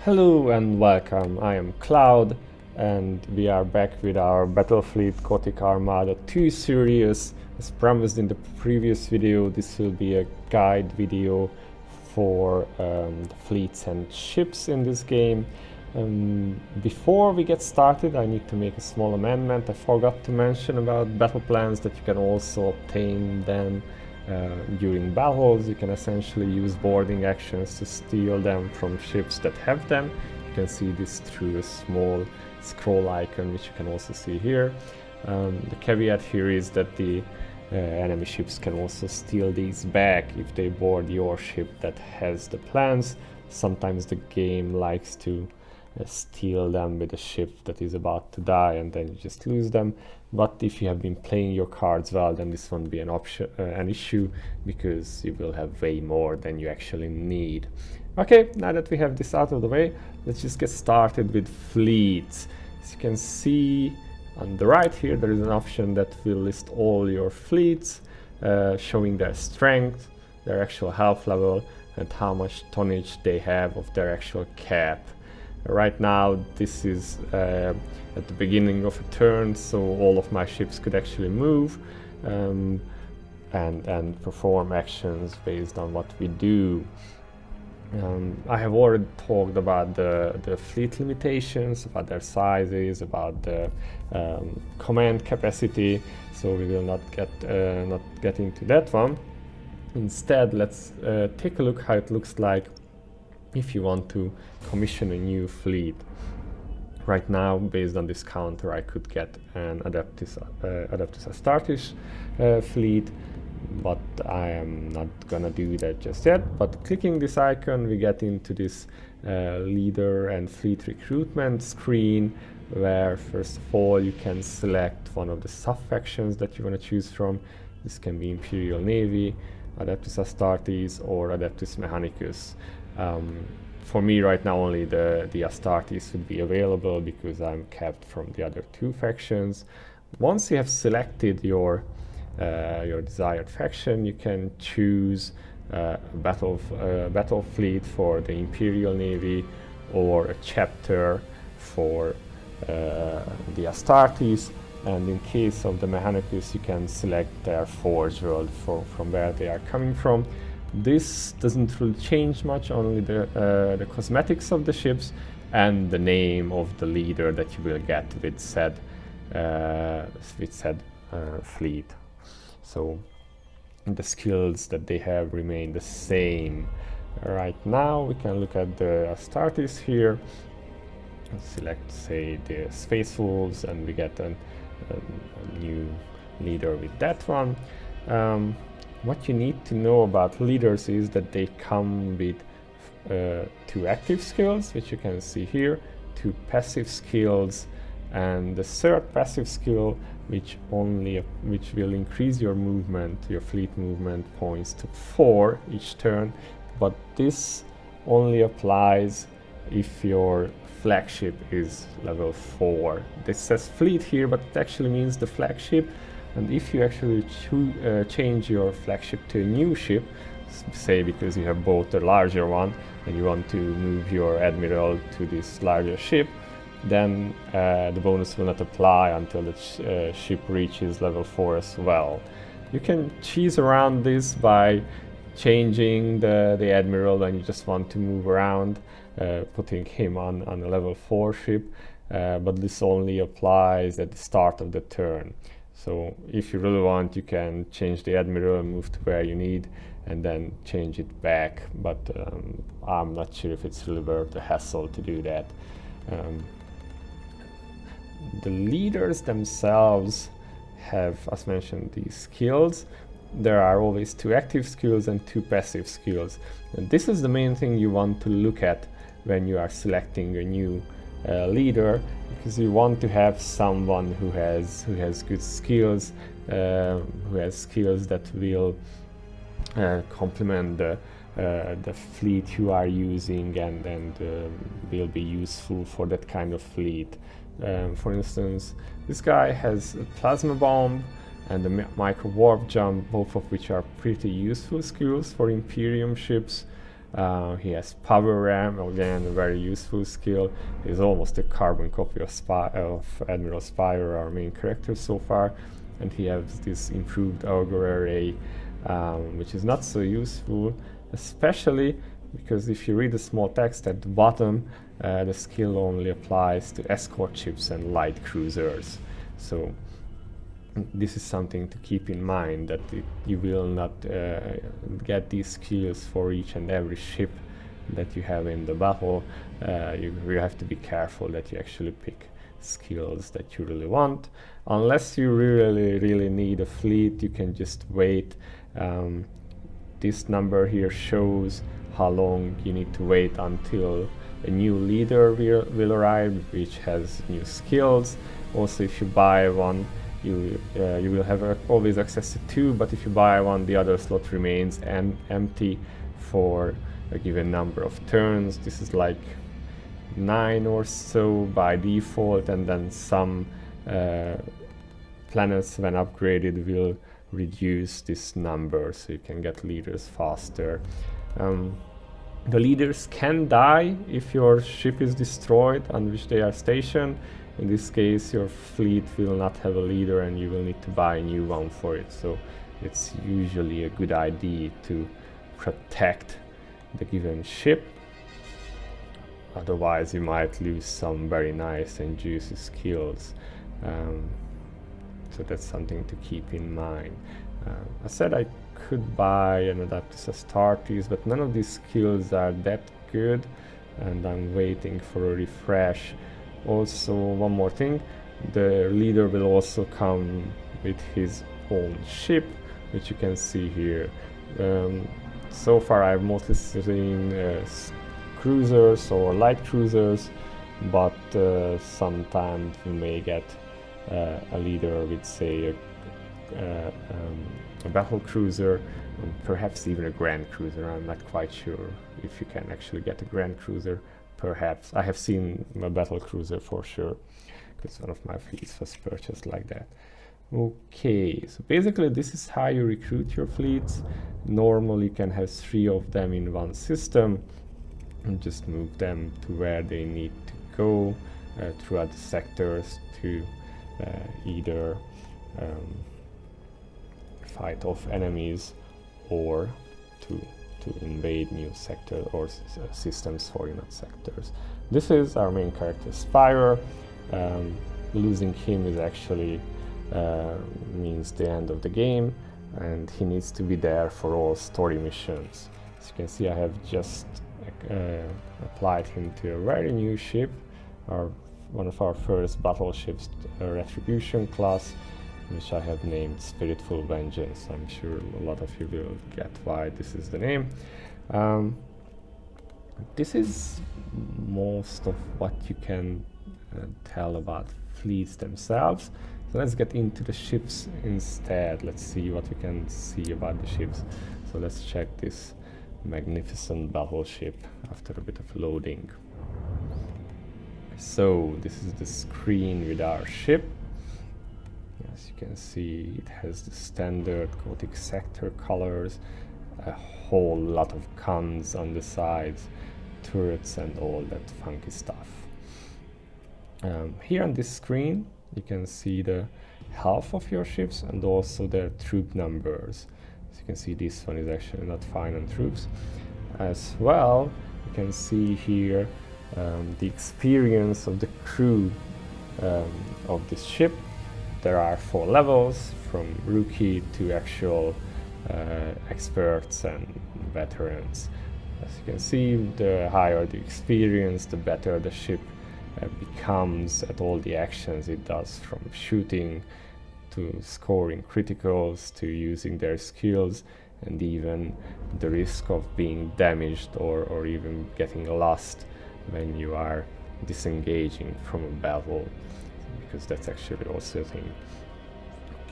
Hello and welcome, I am Cloud and we are back with our Battlefleet Gothic Armada 2 series. As promised in the previous video, this will be a guide video for the fleets and ships in this game. Before we get started, I need to make a small amendment. I forgot to mention about battle plans that you can also obtain them during battles. You can essentially use boarding actions to steal them from ships that have them. You can see this through a small scroll icon, which you can also see here. The caveat here is that the enemy ships can also steal these back if they board your ship that has the plans. Sometimes the game likes to steal them with a ship that is about to die, and then you just lose them. But if you have been playing your cards well, then this won't be an issue, because you will have way more than you actually need. Okay, now that we have this out of the way, let's just get started with fleets. As you can see on the right here, there is an option that will list all your fleets, showing their strength, their actual health level, and how much tonnage they have of their actual cap. Right now this is at the beginning of a turn, so all of my ships could actually move and perform actions based on what we do. I have already talked about the fleet limitations, about their sizes, about the command capacity, so we will not get into that one. Instead, let's take a look how it looks like if you want to commission a new fleet. Right now, based on this counter, I could get an Adeptus Astartes fleet, but I am not gonna do that just yet. But clicking this icon, we get into this leader and fleet recruitment screen, where first of all you can select one of the sub-factions that you want to choose from. This can be Imperial Navy, Adeptus Astartes, or Adeptus Mechanicus. For me right now only the Astartes would be available, because I'm capped from the other two factions. Once you have selected your desired faction, you can choose a battle fleet for the Imperial Navy, or a chapter for the Astartes, and in case of the Mechanicus you can select their forge world from where they are coming from. This doesn't really change much, only the cosmetics of the ships and the name of the leader that you will get with said fleet. So the skills that they have remain the same. Right now we can look at the Astartes here. Select, say, the Space Wolves, and we get a new leader with that one. What you need to know about leaders is that they come with 2 active skills, which you can see here, 2 passive skills, and the 3rd passive skill, which will increase your movement, your fleet movement points to 4 each turn. But this only applies if your flagship is level 4. This says fleet here, but it actually means the flagship. And if you actually change your flagship to a new ship, say because you have bought a larger one and you want to move your admiral to this larger ship, then the bonus will not apply until the ship reaches level 4 as well. You can cheese around this by changing the admiral when you just want to move around, putting him on a level 4 ship, but this only applies at the start of the turn. So if you really want, you can change the admiral and move to where you need, and then change it back, but I'm not sure if it's really worth the hassle to do that. The leaders themselves have, as mentioned, these skills. There are always 2 active skills and 2 passive skills, and this is the main thing you want to look at when you are selecting a new leader, because you want to have someone who has good skills, who has skills that will complement the fleet you are using, and will be useful for that kind of fleet. For instance, this guy has a plasma bomb and the micro warp jump, both of which are pretty useful skills for Imperium ships. He has power ram, again a very useful skill. He's almost a carbon copy of Admiral Spire, our main character so far, and he has this improved auger array, which is not so useful, especially because if you read the small text at the bottom, the skill only applies to escort ships and light cruisers. So this is something to keep in mind, that you will not get these skills for each and every ship that you have in the battle. You have to be careful that you actually pick skills that you really want. Unless you really need a fleet, you can just wait. This number here shows how long you need to wait until a new leader will arrive, which has new skills. Also, if you buy one, you will have always access to 2, but if you buy one, the other slot remains empty for a given number of turns. This is like 9 or so by default, and then some planets, when upgraded, will reduce this number so you can get leaders faster. The leaders can die if your ship is destroyed on which they are stationed. In this case, your fleet will not have a leader and you will need to buy a new one for it. So it's usually a good idea to protect the given ship. Otherwise, you might lose some very nice and juicy skills. So that's something to keep in mind. I said I could buy an Adeptus Astartes, but none of these skills are that good, and I'm waiting for a refresh. Also, one more thing, the leader will also come with his own ship, which you can see here. So far I've mostly seen cruisers or light cruisers, but sometimes you may get a leader with, say, a battle cruiser, and perhaps even a grand cruiser. I'm not quite sure if you can actually get a grand cruiser. Perhaps. I have seen a battle cruiser for sure, because one of my fleets was purchased like that. Okay, so basically this is how you recruit your fleets. Normally you can have 3 of them in one system and just move them to where they need to go throughout the sectors to either fight off enemies or to invade new sectors or systems for unit sectors. This is our main character Spire. Losing him is actually means the end of the game, and he needs to be there for all story missions. As you can see, I have just applied him to a very new ship, one of our first battleships, Retribution class, which I have named Spiritful Vengeance. I'm sure a lot of you will get why this is the name. This is most of what you can tell about fleets themselves. So let's get into the ships instead. Let's see what we can see about the ships. So let's check this magnificent battleship after a bit of loading. So this is the screen with our ship. As you can see, it has the standard Gothic sector colors, a whole lot of guns on the sides, turrets and all that funky stuff. Here on this screen you can see the health of your ships and also their troop numbers. As you can see, this one is actually not fine on troops. As well, you can see here the experience of the crew of this ship. There are 4 levels, from rookie to actual experts and veterans. As you can see, the higher the experience, the better the ship becomes at all the actions it does, from shooting to scoring criticals to using their skills, and even the risk of being damaged or even getting lost when you are disengaging from a battle, because that's actually also a thing.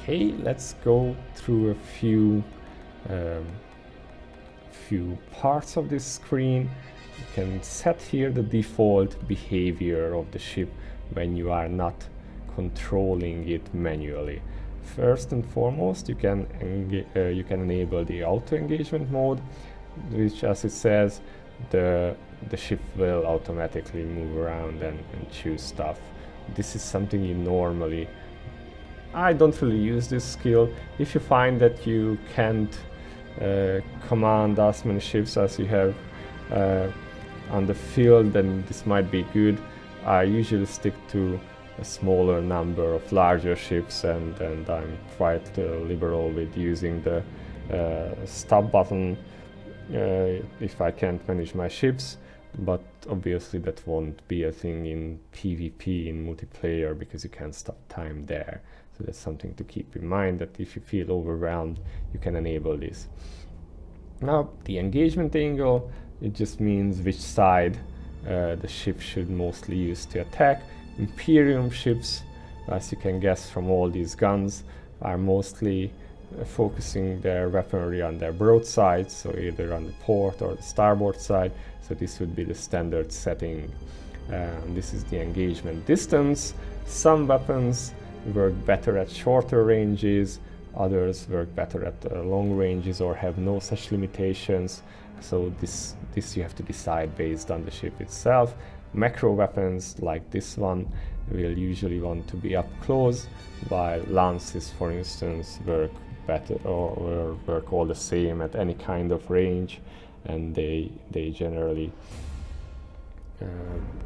Okay, let's go through a few parts of this screen. You can set here the default behavior of the ship when you are not controlling it manually. First and foremost, you can enable the auto engagement mode. which, as it says, the ship will automatically move around and choose stuff. This is something you normally... I don't really use this skill. If you find that you can't command as many ships as you have on the field, then this might be good. I usually stick to a smaller number of larger ships, and I'm quite liberal with using the stop button if I can't manage my ships, but obviously that won't be a thing in PvP, in multiplayer, because you can't stop time there. So that's something to keep in mind, that if you feel overwhelmed, you can enable this. Now, the engagement angle, it just means which side the ship should mostly use to attack. Imperium ships, as you can guess from all these guns, are mostly focusing their weaponry on their broadsides, so either on the port or the starboard side. So this would be the standard setting. This is the engagement distance. Some weapons work better at shorter ranges, others work better at long ranges or have no such limitations. So this you have to decide based on the ship itself. Macro weapons like this one will usually want to be up close, while lances, for instance, work better or work all the same at any kind of range, and they generally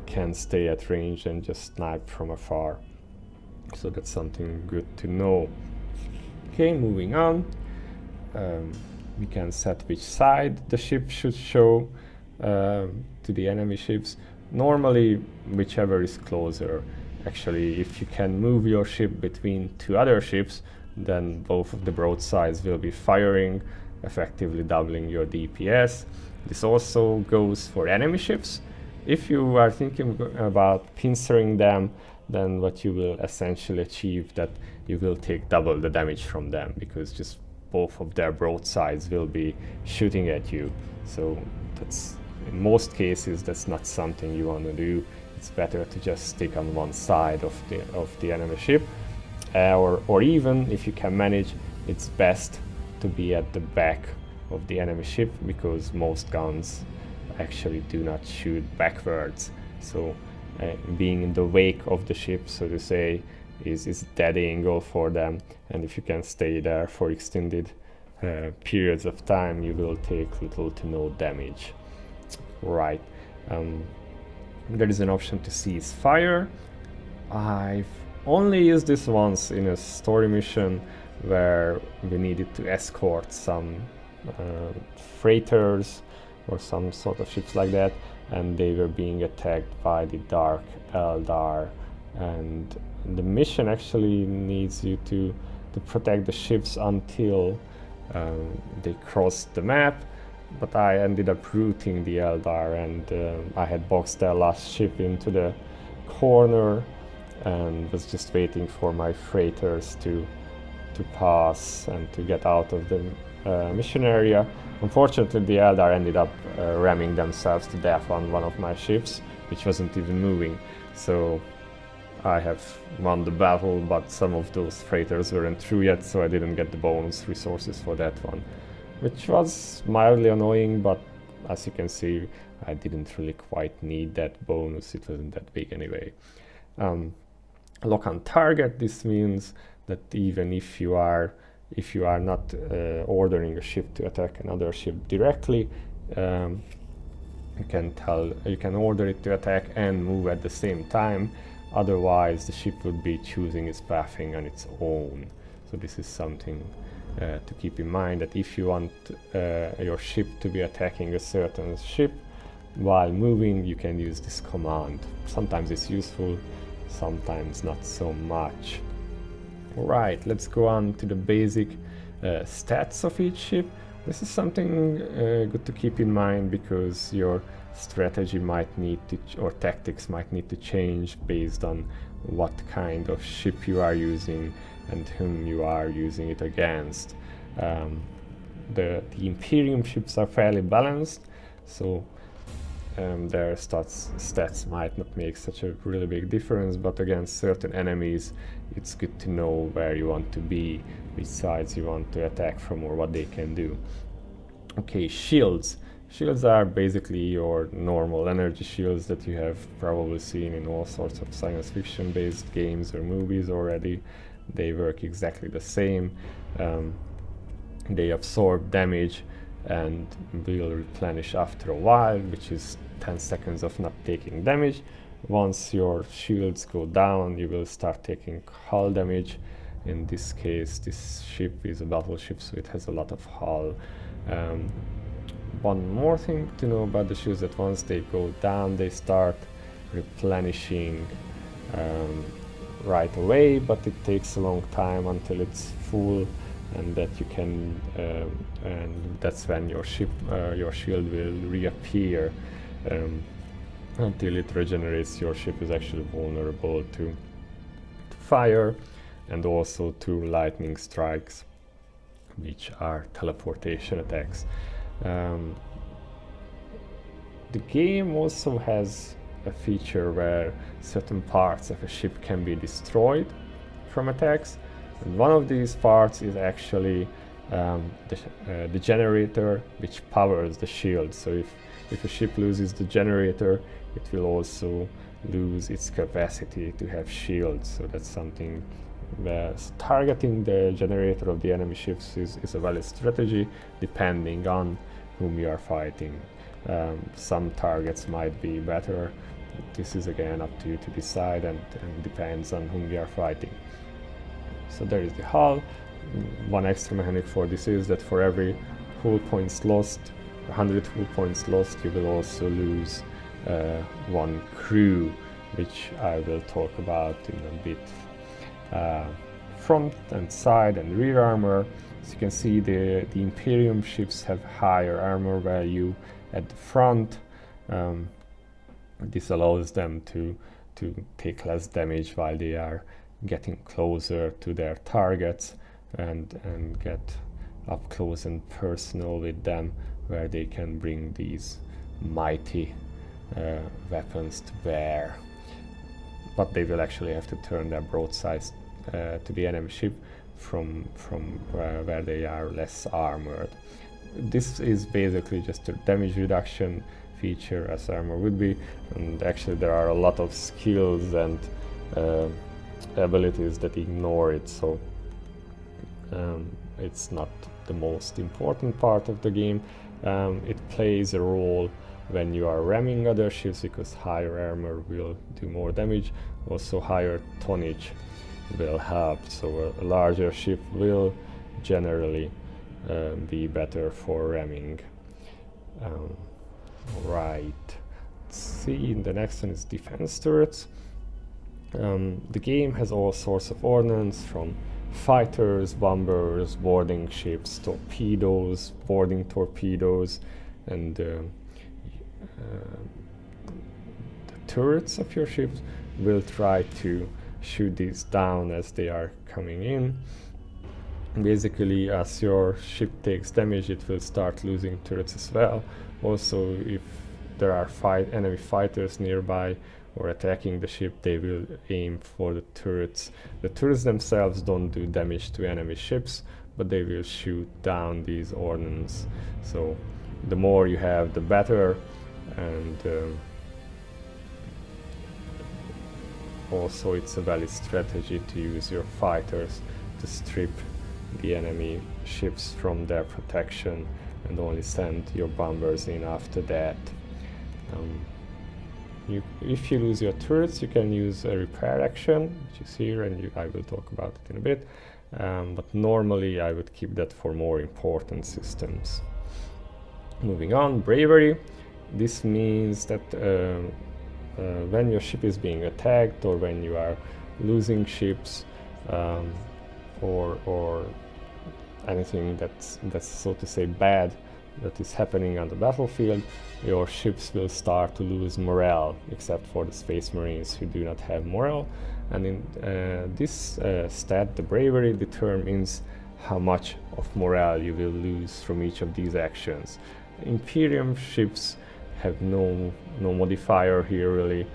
can stay at range and just snipe from afar. So that's something good to know. Okay, moving on. We can set which side the ship should show to the enemy ships. Normally, whichever is closer. Actually, if you can move your ship between two other ships, then both of the broadsides will be firing, effectively doubling your DPS. This also goes for enemy ships. If you are thinking about pincering them, then what you will essentially achieve that you will take double the damage from them, because just both of their broadsides will be shooting at you. So that's, in most cases, that's not something you want to do. It's better to just stick on one side of the enemy ship, or even if you can manage, it's best to be at the back of the enemy ship, because most guns actually do not shoot backwards. So being in the wake of the ship, so to say, is dead angle for them, and if you can stay there for extended periods of time, you will take little to no damage. Right. There is an option to cease fire. I've only used this once in a story mission where we needed to escort some freighters or some sort of ships like that, and they were being attacked by the Dark Eldar, and the mission actually needs you to protect the ships until they cross the map. But I ended up routing the Eldar, and I had boxed their last ship into the corner and was just waiting for my freighters to pass and to get out of the mission area. Unfortunately, the Eldar ended up ramming themselves to death on one of my ships, which wasn't even moving. So I have won the battle, but some of those freighters weren't through yet, so I didn't get the bonus resources for that one, which was mildly annoying, but as you can see, I didn't really quite need that bonus. It wasn't that big anyway. Lock on target. This means that even if you are not ordering a ship to attack another ship directly, you can order it to attack and move at the same time. Otherwise, the ship would be choosing its pathing on its own. So this is something to keep in mind, that if you want your ship to be attacking a certain ship while moving, you can use this command. Sometimes it's useful, sometimes not so much. Alright, let's go on to the basic stats of each ship. This is something good to keep in mind, because your strategy might need to, or tactics might need to change based on what kind of ship you are using and whom you are using it against. The Imperium ships are fairly balanced, so their stats might not make such a really big difference, but against certain enemies it's good to know where you want to be, which sides you want to attack from, or what they can do. Okay, shields. Shields are basically your normal energy shields that you have probably seen in all sorts of science fiction based games or movies already. They work exactly the same. They absorb damage and will replenish after a while, which is 10 seconds of not taking damage. Once your shields go down, you will start taking hull damage. In this case, this ship is a battleship, so it has a lot of hull. One more thing to know about the shields, that once they go down, they start replenishing right away, but it takes a long time until it's full, and that you can and that's when your shield will reappear. Until it regenerates, your ship is actually vulnerable to fire and also to lightning strikes, which are teleportation attacks. The game also has a feature where certain parts of a ship can be destroyed from attacks, and one of these parts is actually the generator which powers the shield. So if a ship loses the generator, it will also lose its capacity to have shields. So that's something where targeting the generator of the enemy ships is a valid strategy, depending on whom you are fighting. Some targets might be better. This is again up to you to decide, and depends on whom you are fighting. So there is the hull. One extra mechanic for this is that for every hull points lost, 100 hull points lost, you will also lose one crew, which I will talk about in a bit. Front and side and rear armor. As you can see, the Imperium ships have higher armor value at the front. This allows them to take less damage while they are getting closer to their targets and get up close and personal with them, where they can bring these mighty weapons to bear. But they will actually have to turn their broadsides to the enemy ship from where they are less armored. This is basically just a damage reduction feature, as armor would be, and actually there are a lot of skills and abilities that ignore it, so it's not the most important part of the game. It plays a role when you are ramming other ships, because higher armor will do more damage. Also higher tonnage will help, so a larger ship will generally be better for ramming. Right, let's see, the next one is defense turrets. The game has all sorts of ordnance, from fighters, bombers, boarding ships, torpedoes, boarding torpedoes, and the turrets of your ships will try to shoot these down as they are coming in. Basically, as your ship takes damage, it will start losing turrets as well. Also, if there are enemy fighters nearby or attacking the ship, they will aim for the turrets. The turrets themselves don't do damage to enemy ships, but they will shoot down these ordnance. So the more you have, the better. And also it's a valid strategy to use your fighters to strip the enemy ships from their protection and only send your bombers in after that. If you lose your turrets, you can use a repair action, which is here, and I will talk about it in a bit. But normally I would keep that for more important systems. Moving on, bravery. This means that when your ship is being attacked, or when you are losing ships, or anything that's so to say bad that is happening on the battlefield, your ships will start to lose morale, except for the Space Marines, who do not have morale. And in this stat, the bravery, determines how much of morale you will lose from each of these actions. Imperium ships have no modifier here really.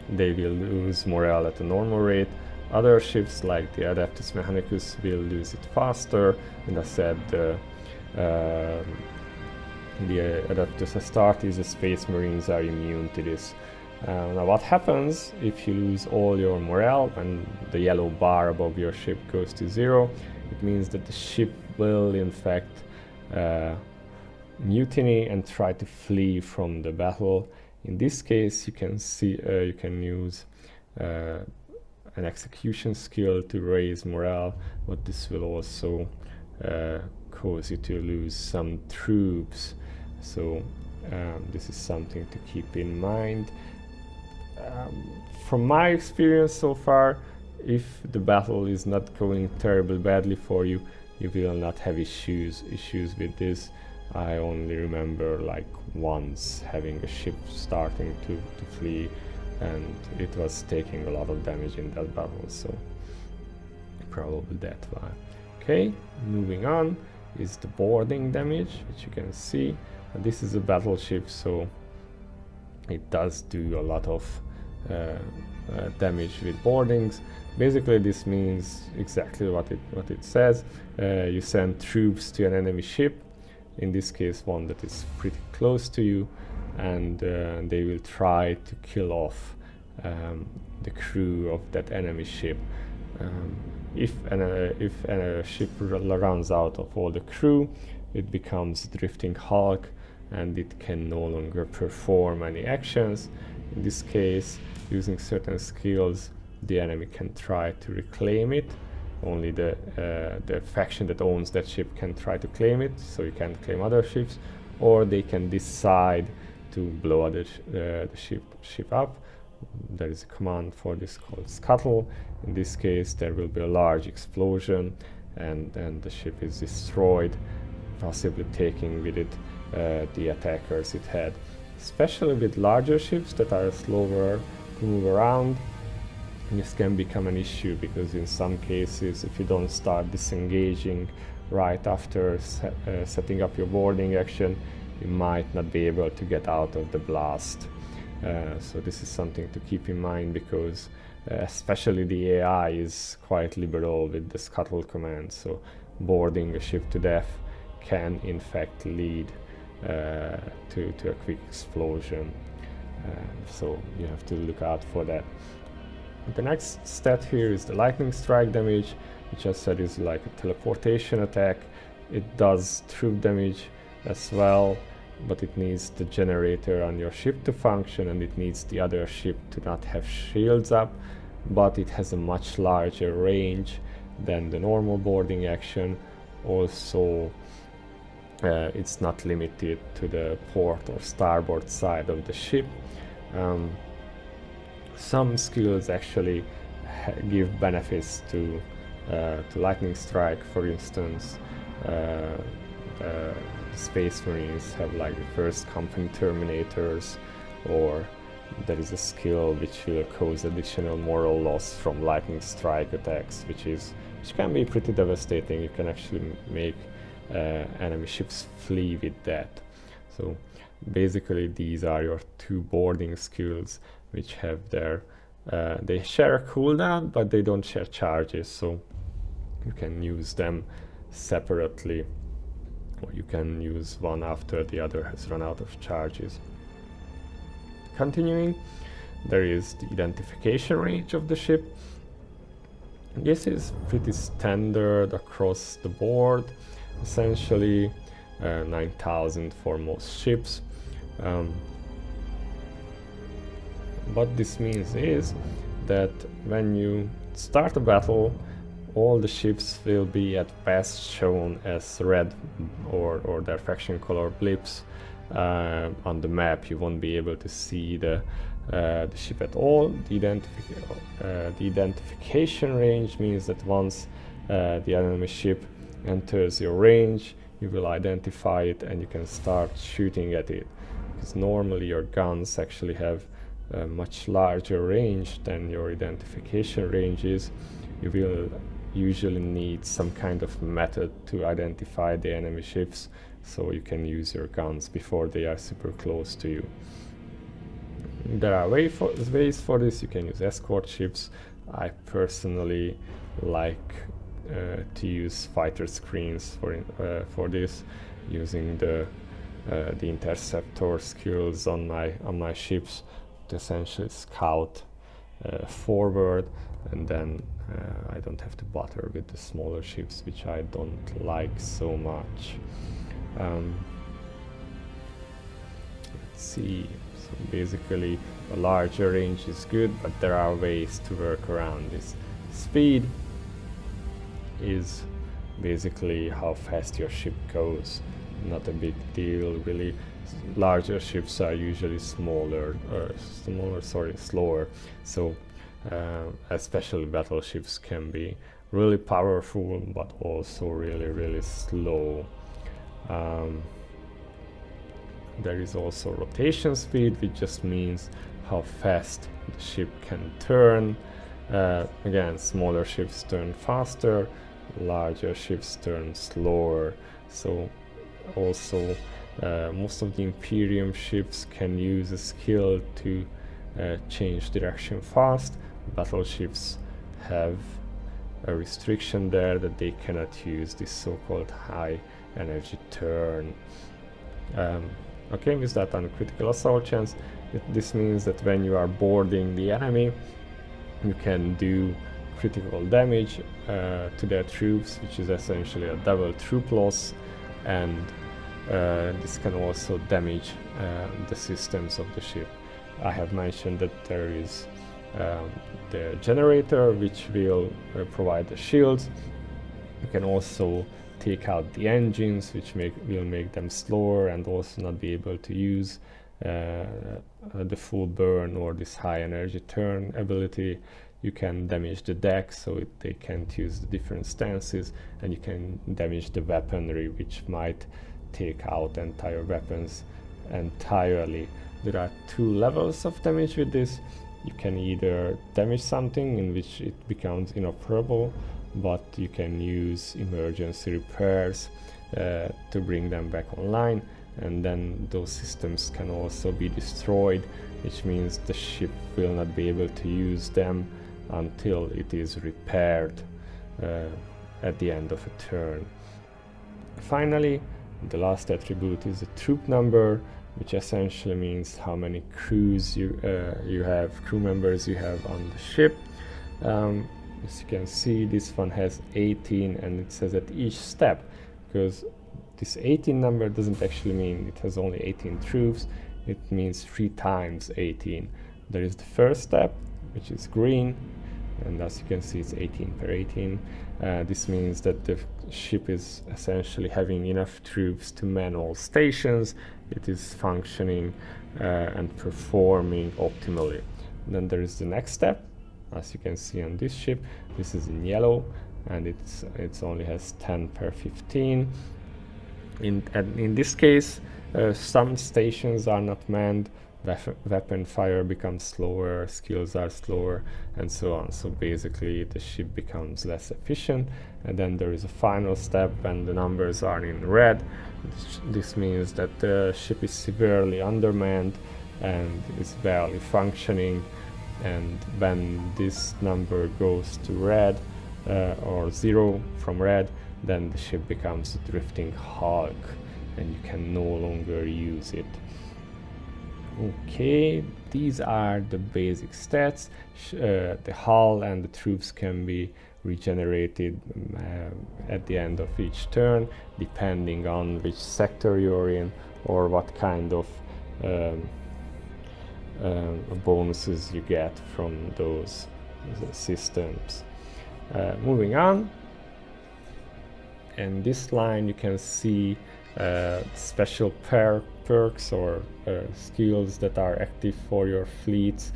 They will lose morale at a normal rate. Other ships like the Adeptus Mechanicus will lose it faster, and I said the adapters Astartes, the Space Marines are immune to this. Now what happens if you lose all your morale and the yellow bar above your ship goes to 0? It means that the ship will in fact mutiny and try to flee from the battle. In this case, you can see you can use an execution skill to raise morale, but this will also cause you to lose some troops. So this is something to keep in mind. From my experience so far, if the battle is not going terribly badly for you, you will not have issues with this. I only remember like once having a ship starting to flee, and it was taking a lot of damage in that battle, so probably that why. Okay, moving on is the boarding damage, which you can see. And this is a battleship, so it does do a lot of damage with boardings. Basically this means exactly what it says. You send troops to an enemy ship, in this case one that is pretty close to you, and they will try to kill off the crew of that enemy ship. If a ship runs out of all the crew, it becomes a drifting hulk and it can no longer perform any actions. In this case, using certain skills, the enemy can try to reclaim it. Only the faction that owns that ship can try to claim it, so you can't claim other ships, or they can decide to blow the ship up. There is a command for this called scuttle. In this case, there will be a large explosion, and then the ship is destroyed, possibly taking with it the attackers it had. Especially with larger ships that are slower to move around, this can become an issue, because in some cases, if you don't start disengaging right after setting up your boarding action, you might not be able to get out of the blast. So this is something to keep in mind, because especially the AI is quite liberal with the scuttle command, so boarding a ship to death can in fact lead to a quick explosion. So you have to look out for that. The next stat here is the lightning strike damage, which I said is like a teleportation attack. It does troop damage as well, but it needs the generator on your ship to function, and it needs the other ship to not have shields up, but it has a much larger range than the normal boarding action. Also, it's not limited to the port or starboard side of the ship. Some skills actually give benefits to lightning strike. For instance, Space Marines have like the first company terminators, or there is a skill which will cause additional moral loss from lightning strike attacks, which can be pretty devastating. You can actually make enemy ships flee with that. So basically these are your two boarding skills, which have their they share a cooldown, but they don't share charges, so you can use them separately, or you can use one after the other has run out of charges. Continuing, there is the identification range of the ship. This is pretty standard across the board, essentially 9,000 for most ships. What this means is that when you start a battle, all the ships will be at best shown as red or their faction color blips on the map. You won't be able to see the ship at all. The identification range means that once the enemy ship enters your range, you will identify it and you can start shooting at it, because normally your guns actually have a much larger range than your identification range is. You will usually need some kind of method to identify the enemy ships, so you can use your guns before they are super close to you. There are ways for this. You can use escort ships. I personally like to use fighter screens for this, using the interceptor skills on my ships to essentially scout forward, and then I don't have to bother with the smaller ships, which I don't like so much. Let's see. So basically, a larger range is good, but there are ways to work around this. Speed is basically how fast your ship goes. Not a big deal, really. Larger ships are usually slower. So especially battleships can be really powerful, but also really slow. There is also rotation speed, which just means how fast the ship can turn. Again, smaller ships turn faster, larger ships turn slower. So also most of the Imperium ships can use a skill to change direction fast. Battleships have a restriction there that they cannot use this so-called high energy turn. Okay, with that on critical assault chance, this means that when you are boarding the enemy, you can do critical damage to their troops, which is essentially a double troop loss, and this can also damage the systems of the ship. I have mentioned that there is the generator, which will provide the shields. You can also take out the engines, which will make them slower and also not be able to use the full burn or this high energy turn ability. You can damage the deck so they can't use the different stances, and you can damage the weaponry, which might take out entire weapons entirely. There are two levels of damage with this. You can either damage something in which it becomes inoperable, but you can use emergency repairs to bring them back online, and then those systems can also be destroyed, which means the ship will not be able to use them until it is repaired at the end of a turn. Finally, the last attribute is the troop number, which essentially means how many crew members you have on the ship. As you can see, this one has 18, and it says at each step, because this 18 number doesn't actually mean it has only 18 troops, it means 3 times 18. There is the first step, which is green, and as you can see, it's 18 per 18. This means that the ship is essentially having enough troops to man all stations. It is functioning and performing optimally. Then there is the next step. As you can see on this ship, this is in yellow, and it only has 10 per 15. In this case, some stations are not manned, weapon fire becomes slower, skills are slower, and so on. So basically the ship becomes less efficient, and then there is a final step when the numbers are in red. This means that the ship is severely undermanned and is barely functioning, and when this number goes to red or 0 from red, then the ship becomes a drifting hulk and you can no longer use it. Okay, these are the basic stats. The hull and the troops can be regenerated at the end of each turn, depending on which sector you're in or what kind of bonuses you get from those systems. Moving on, in this line you can see special perks or skills that are active for your fleets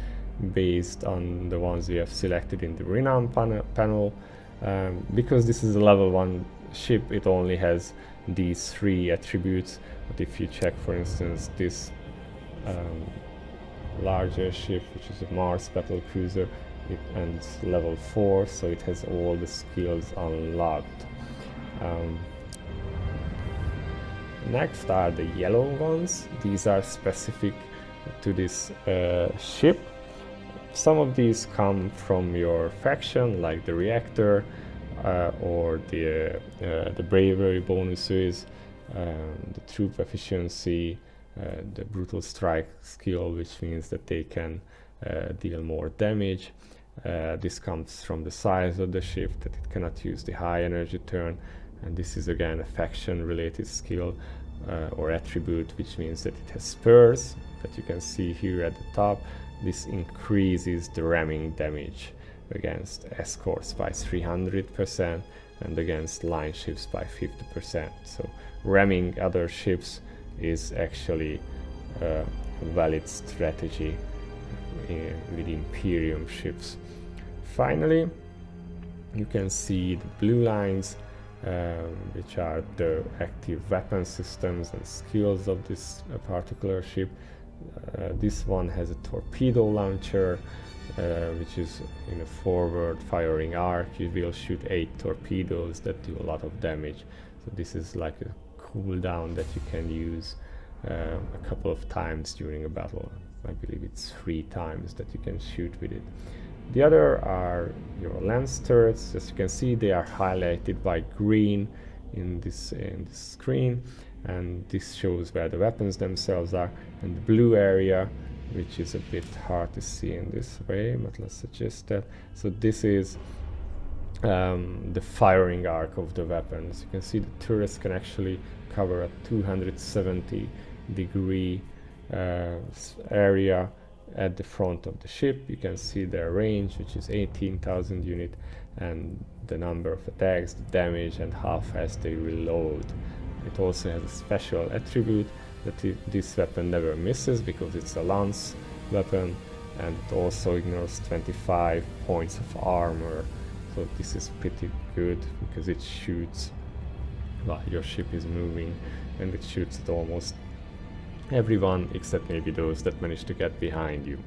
based on the ones you have selected in the renown panel. Because this is a level 1 ship, it only has these 3 attributes, but if you check, for instance, this larger ship, which is a Mars battle cruiser, and it's level 4, so it has all the skills unlocked. Next are the yellow ones. These are specific to this ship. Some of these come from your faction, like the reactor. or the bravery bonuses, the troop efficiency, the brutal strike skill, which means that they can deal more damage. This comes from the size of the ship, that it cannot use the high energy turn, and this is again a faction related skill or attribute, which means that it has spurs that you can see here at the top. This increases the ramming damage against escorts by 300% and against line ships by 50%. So ramming other ships is actually a valid strategy with Imperium ships. Finally, you can see the blue lines, which are the active weapon systems and skills of this particular ship. This one has a torpedo launcher, which is in a forward firing arc. You will shoot 8 torpedoes that do a lot of damage. So this is like a cooldown that you can use a couple of times during a battle. I believe it's 3 times that you can shoot with it. The other are your lance turrets. As you can see, they are highlighted by green in this screen, and this shows where the weapons themselves are. And the blue area, which is a bit hard to see in this way, but let's adjust that. So this is the firing arc of the weapons. You can see the turrets can actually cover a 270-degree area at the front of the ship. You can see their range, which is 18,000 units, and the number of attacks, the damage, and how fast they reload. It also has a special attribute that this weapon never misses because it's a lance weapon, and it also ignores 25 points of armor. So this is pretty good because it shoots while your ship is moving, and it shoots at almost everyone except maybe those that manage to get behind you.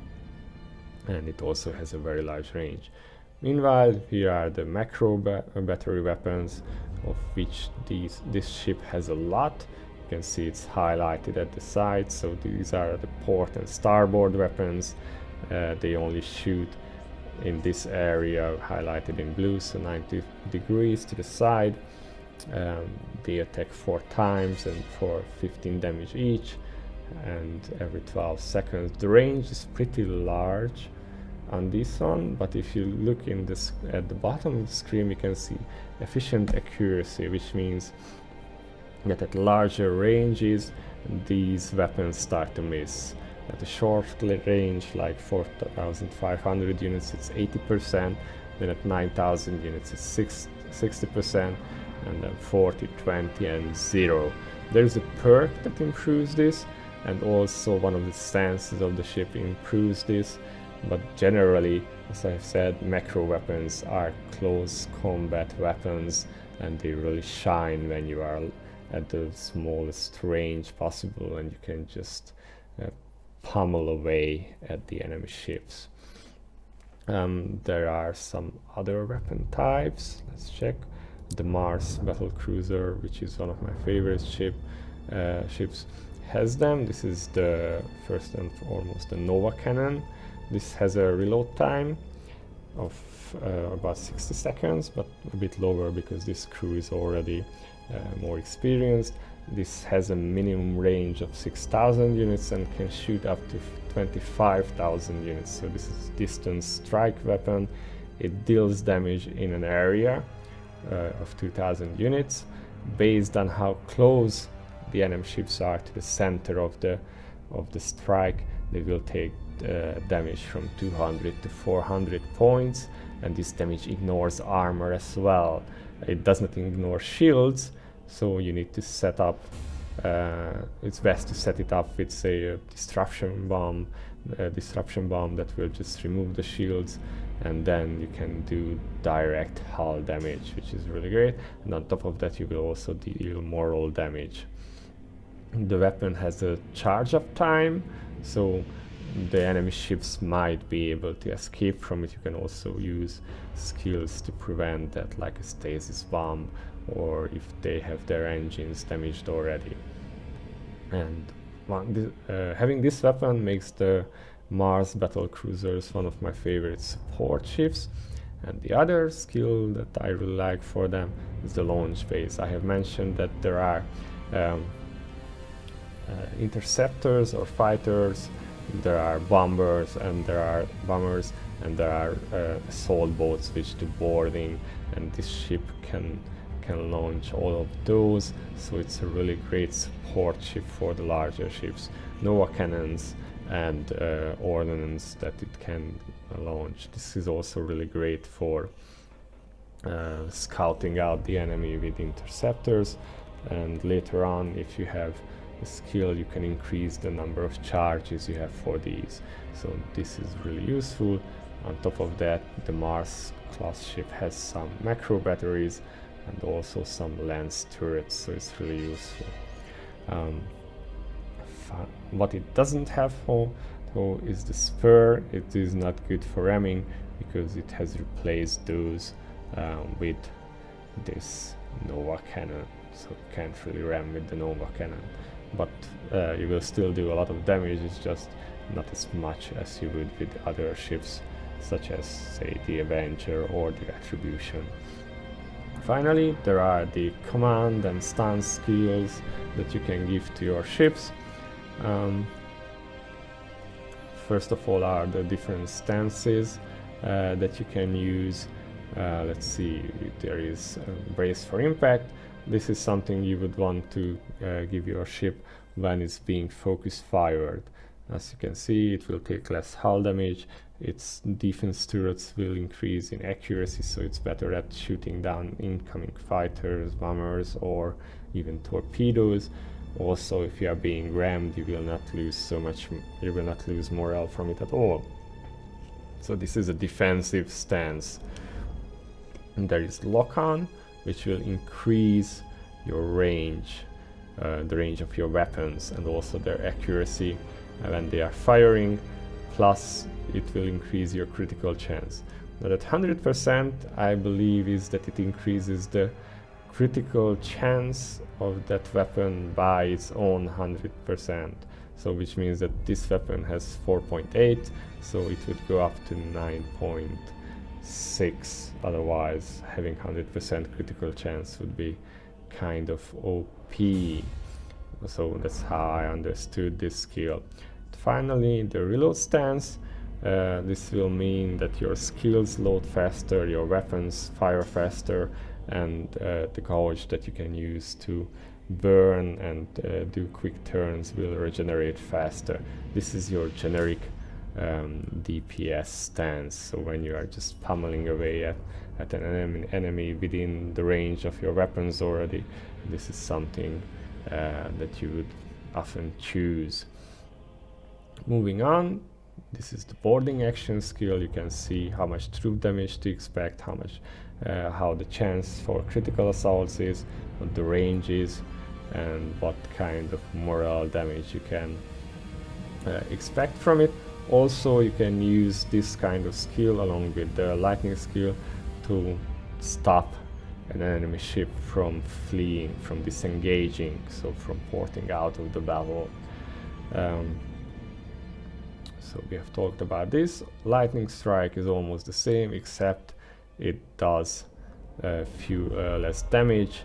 And it also has a very large range. Meanwhile, here are the macro battery weapons, of which this ship has a lot. You can see it's highlighted at the side. So these are the port and starboard weapons. They only shoot in this area highlighted in blue, so 90 degrees to the side. They attack 4 times and for 15 damage each, and every 12 seconds. The range is pretty large on this one, but if you look in this at the bottom of the screen, you can see efficient accuracy, which means that at larger ranges these weapons start to miss. At a short range, like 4,500 units, it's 80%, then at 9,000 units it's 60%, and then 40, 20 and 0. There's a perk that improves this, and also one of the stances of the ship improves this, but generally, as I've said, macro weapons are close combat weapons, and they really shine when you are at the smallest range possible, and you can just pummel away at the enemy ships. There are some other weapon types. Let's check. The Mars battle cruiser, which is one of my favorite ships, has them. This is the first and foremost the Nova cannon. This has a reload time of about 60 seconds, but a bit lower because this crew is already more experienced. This has a minimum range of 6,000 units and can shoot up to 25,000 units. So this is a distance strike weapon. It deals damage in an area of 2,000 units based on how close the enemy ships are to the center of the strike. They will take damage from 200 to 400 points, and this damage ignores armor as well. It does not ignore shields, so you need to set up, it's best to set it up with, say, a disruption bomb that will just remove the shields, and then you can do direct hull damage, which is really great. And on top of that, you will also deal moral damage. The weapon has a charge up time, so the enemy ships might be able to escape from it. You can also use skills to prevent that, like a stasis bomb, or if they have their engines damaged already. And having this weapon makes the Mars battle cruisers one of my favorite support ships, And the other skill that I really like for them is the launch phase. I have mentioned that there are interceptors or fighters, there are bombers, and there are assault boats which do boarding, and this ship can launch all of those. So it's a really great support ship for the larger ships. Nova cannons and ordnance that it can launch. This is also really great for scouting out the enemy with interceptors, and later on, if you have a skill, you can increase the number of charges you have for these. So this is really useful. On top of that, the Mars class ship has some macro batteries and also some lance turrets, so it's really useful. What it doesn't have though is the spur. It is not good for ramming because it has replaced those with this Nova cannon, so you can't really ram with the Nova cannon, but you will still do a lot of damage. It's just not as much as you would with other ships such as, say, the Avenger or the Retribution. Finally, there are the command and stance skills that you can give to your ships. First of all are the different stances that you can use. Let's see, there is brace for impact. This is something you would want to give your ship when it's being focus fired. As you can see, it will take less hull damage. Its defense turrets will increase in accuracy, so it's better at shooting down incoming fighters, bombers, or even torpedoes. Also, if you are being rammed, you will not lose you will not lose morale from it at all. So this is a defensive stance. And there is lock-on, which will increase your range, the range of your weapons, and also their accuracy when they are firing, plus it will increase your critical chance. Now that 100%, I believe, is that it increases the critical chance of that weapon by its own 100%. So which means that this weapon has 4.8, so it would go up to 9.6. Otherwise, having 100% critical chance would be kind of OP. So that's how I understood this skill. Finally, the reload stance. This will mean that your skills load faster, your weapons fire faster, and the gauge that you can use to burn and do quick turns will regenerate faster. This is your generic DPS stance. So when you are just pummeling away at an enemy within the range of your weapons already, this is something that you would often choose. Moving on, this is the boarding action skill. You can see how much troop damage to expect, how the chance for critical assaults is, what the range is, and what kind of morale damage you can expect from it. Also, you can use this kind of skill along with the lightning skill to stop an enemy ship from fleeing, from disengaging, so from porting out of the battle. So we have talked about this. Lightning strike is almost the same, except it does a few less damage,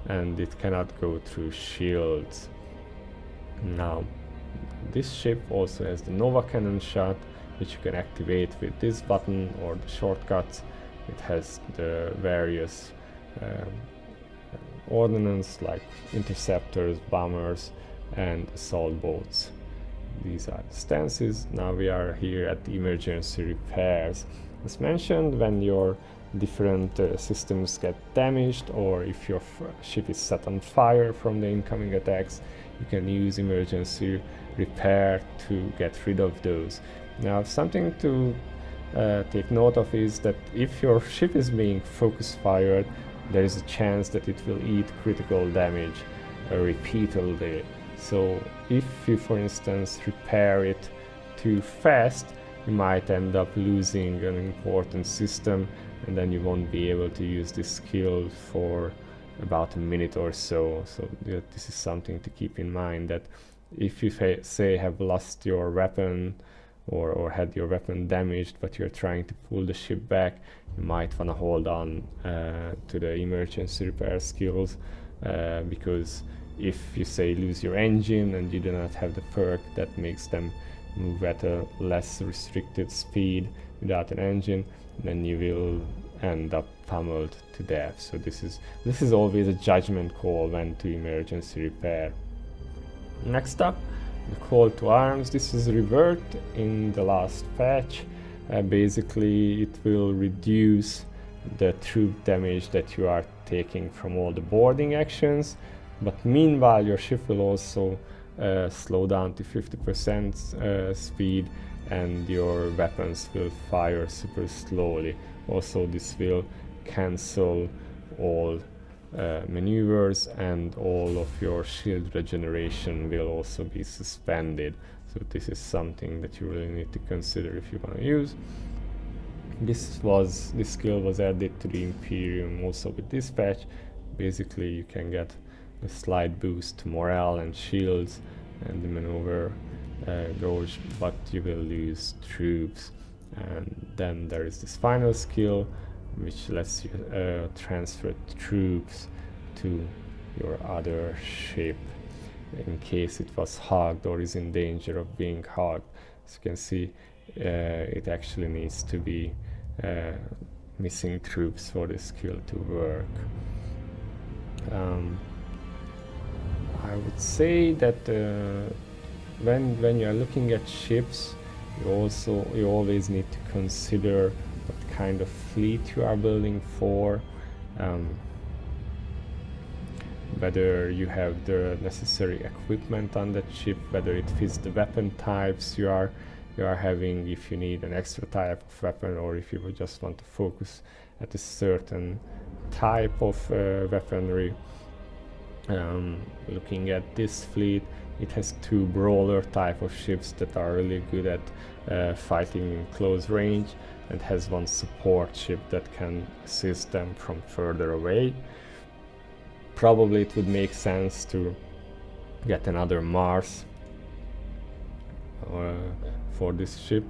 and it cannot go through shields. Now, this ship also has the Nova Cannon shot, which you can activate with this button or the shortcuts. It has the various ordnance like interceptors, bombers, and assault boats. These are the stances. Now we are here at the emergency repairs. As mentioned, when your different systems get damaged, or if your ship is set on fire from the incoming attacks, you can use emergency repair to get rid of those. Now, something to take note of is that if your ship is being focus fired, there is a chance that it will eat critical damage repeatedly. So if you, for instance, repair it too fast, you might end up losing an important system, and then you won't be able to use this skill for about a minute or so. So this is something to keep in mind, that if you say have lost your weapon or had your weapon damaged, but you're trying to pull the ship back, you might want to hold on to the emergency repair skills, because if you say lose your engine and you do not have the perk that makes them move at a less restricted speed without an engine, then you will end up pummeled to death. So this is always a judgment call when to emergency repair. Next up, the call to arms. This is reworked in the last patch. Basically it will reduce the troop damage that you are taking from all the boarding actions, but meanwhile your ship will also slow down to 50% speed, and your weapons will fire super slowly. Also this will cancel all maneuvers, and all of your shield regeneration will also be suspended. So this is something that you really need to consider if you want to use. This skill was added to the Imperium also with this patch. Basically you can get a slight boost to morale and shields and the maneuver gauge, but you will lose troops. And then there is this final skill which lets you transfer troops to your other ship in case it was hugged or is in danger of being hugged. As you can see, it actually needs to be missing troops for this skill to work. I would say that when you are looking at ships, you always need to consider what kind of fleet you are building for, whether you have the necessary equipment on that ship, whether it fits the weapon types you are having, if you need an extra type of weapon, or if you would just want to focus at a certain type of weaponry. Looking at this fleet, it has two brawler type of ships that are really good at fighting in close range, and has one support ship that can assist them from further away. Probably it would make sense to get another Mars for this ship,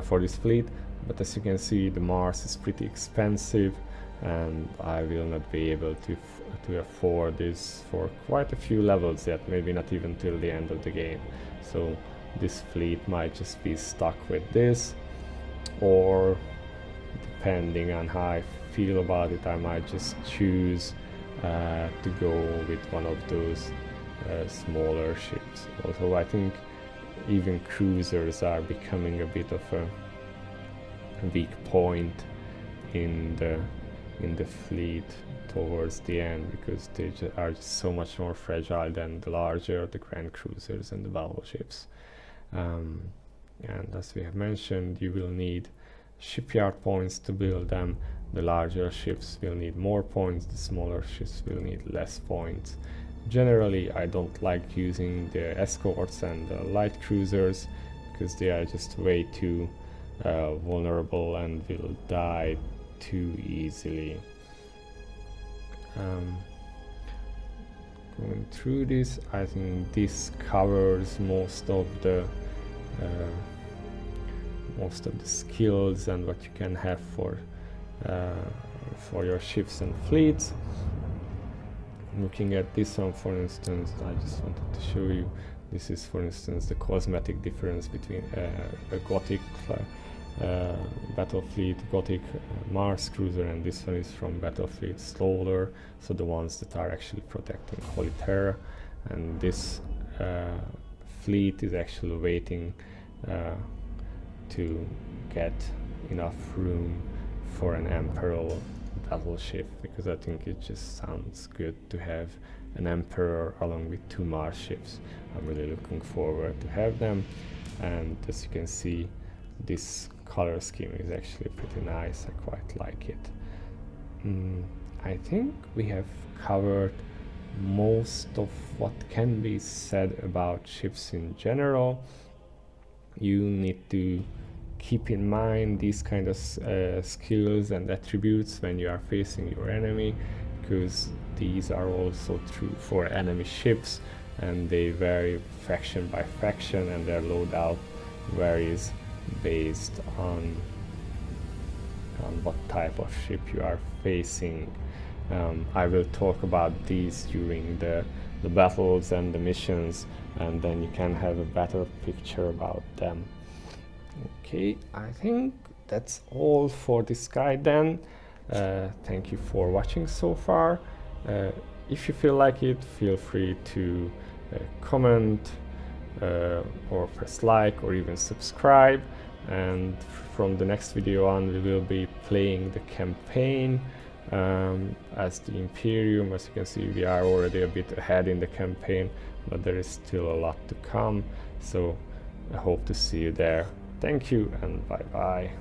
for this fleet, but as you can see the Mars is pretty expensive, and I will not be able to afford this for quite a few levels yet, maybe not even till the end of the game. So this fleet might just be stuck with this, or depending on how I feel about it, I might just choose to go with one of those smaller ships. Although I think even cruisers are becoming a bit of a weak point in the fleet towards the end, because they are just so much more fragile than the larger, the grand cruisers and the battleships. And as we have mentioned, you will need shipyard points to build them. The larger ships will need more points, the smaller ships will need less points. Generally, I don't like using the escorts and the light cruisers, because they are just way too vulnerable and will die too easily. Going through this, I think this covers most of the skills and what you can have for your ships and fleets. Looking at this one, for instance, I just wanted to show you. This is, for instance, the cosmetic difference between a Gothic Battlefleet Gothic Mars cruiser, and this one is from Battlefleet Solar, so the ones that are actually protecting Holy Terra. And this fleet is actually waiting to get enough room for an Emperor battleship, because I think it just sounds good to have an Emperor along with two Mars ships. I'm really looking forward to have them, and as you can see, this color scheme is actually pretty nice. I quite like it. I think we have covered most of what can be said about ships in general. You need to keep in mind these kind of skills and attributes when you are facing your enemy, because these are also true for enemy ships, and they vary faction by faction, and their loadout varies based on what type of ship you are facing. I will talk about these during the battles and the missions, and then you can have a better picture about them. Okay, I think that's all for this guide then. Thank you for watching so far. If you feel like it, feel free to comment or press like or even subscribe, and from the next video on we will be playing the campaign as the Imperium. As you can see, we are already a bit ahead in the campaign, but there is still a lot to come, so I hope to see you there. Thank you and bye bye.